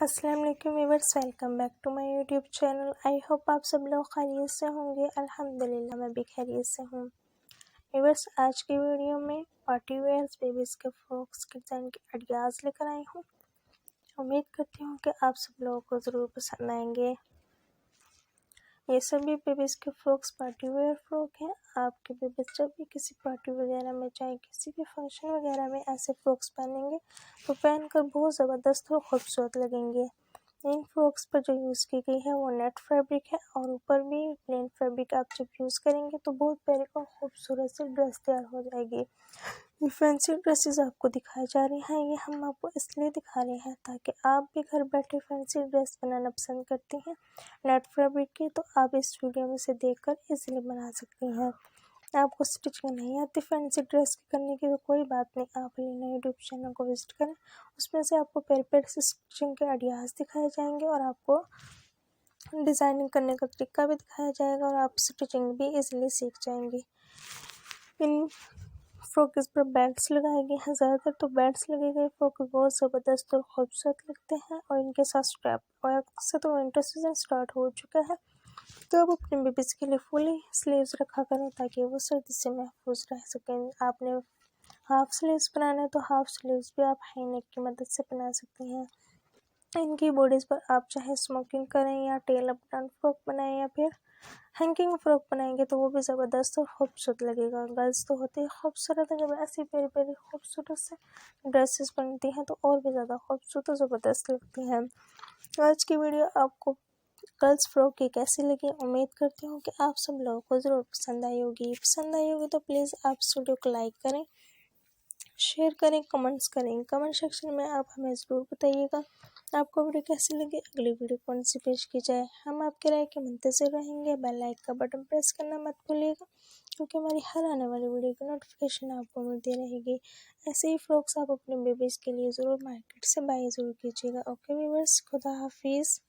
अस्सलाम वालेकुम viewers, welcome back to my YouTube channel. I hope आप सब लोग खैरियत से होंगे। अल्हम्दुलिल्लाह मैं भी खैरियत से हूँ। व्यूअर्स, आज की वीडियो में पार्टी वेयर्स बेबीज़ के फ्रॉक्स के डिज़ाइन के आइडियाज़ लेकर आई हूँ। उम्मीद करती हूँ कि आप सब लोगों को ज़रूर पसंद आएंगे। ये सभी बेबीज़ के फ्रॉक्स पार्टी वेयर फ्रॉक हैं। आपके बेबीज़ जब भी किसी पार्टी वगैरह में चाहे किसी भी फंक्शन वगैरह में ऐसे फ्रॉक्स पहनेंगे तो पहनकर बहुत ज़बरदस्त और खूबसूरत लगेंगे। इन फ्रॉक्स पर जो यूज़ की गई है वो नेट फैब्रिक है और ऊपर भी प्लेन फैब्रिक आप जब यूज़ करेंगे तो बहुत प्यारी और खूबसूरत सी ड्रेस तैयार हो जाएगी। ये फैंसी ड्रेसेस आपको दिखाई जा रही हैं, ये हम आपको इसलिए दिखा रहे हैं ताकि आप भी घर बैठे फैंसी ड्रेस बनाना पसंद करती हैं नेट फैब्रिक की, तो आप इस वीडियो में से देखकर इजीली बना सकती हैं। आपको स्टिचिंग नहीं आती फैंसी ड्रेस की करने की तो कोई बात नहीं, आप अलीना यूट्यूब चैनल को विजिट करें। उसमें से आपको प्यारे प्यारे से स्टिचिंग के आइडियाज़ दिखाए जाएंगे और आपको डिज़ाइनिंग करने का तरीका भी दिखाया जाएगा और आप स्टिचिंग भी इजीली सीख जाएंगी। इन फ्रॉक्स पर बेल्ट्स लगाए गए हैं, ज़्यादातर तो बेल्ट्स लगे गए फ्रॉक बहुत ज़बरदस्त और खूबसूरत लगते हैं और इनके साथ स्ट्रैप। और अक्सर तो विंटर सीजन स्टार्ट हो चुका है तो आप अपने बेबीज़ के लिए फुली स्लीव्स रखा करें ताकि वो सर्दी से महफूज रह सकें। आपने हाफ स्लीव्स बनाना है तो हाफ स्लीव्स भी आप हाई नेक की मदद से बना सकती हैं। इनकी बॉडीज़ पर आप चाहे स्मोकिंग करें या टेल अप डाउन फ्रॉक बनाएं या फिर हैंगिंग फ्रॉक बनाएंगे तो वो भी ज़बरदस्त और खूबसूरत लगेगा। गर्ल्स तो होते ही खूबसूरत है, जब ऐसी प्यारी प्यारी खूबसूरत से ड्रेसेस बनती हैं तो और भी ज़्यादा खूबसूरत और ज़बरदस्त लगती हैं। आज की वीडियो आपको गर्ल्स फ्रॉक की कैसी लगी, उम्मीद करती हूँ कि आप सब लोगों को ज़रूर पसंद आई होगी। पसंद आई होगी तो प्लीज़ आप इस वीडियो को लाइक करें, शेयर करें, कमेंट्स करें। कमेंट सेक्शन में आप हमें ज़रूर बताइएगा आपको वीडियो कैसी लगी, अगली वीडियो कौन सी पेश की जाए। हम आपके राय के मुंतज़िर रहेंगे। बेल लाइक का बटन प्रेस करना मत भूलिएगा क्योंकि हमारी हर आने वाली वीडियो की नोटिफिकेशन आपको मिलती रहेगी। ऐसे ही फ्रॉक्स आप अपने बेबीज़ के लिए ज़रूर मार्केट से बाय ज़रूर कीजिएगा। ओके व्यूअर्स, खुदा हाफिज़।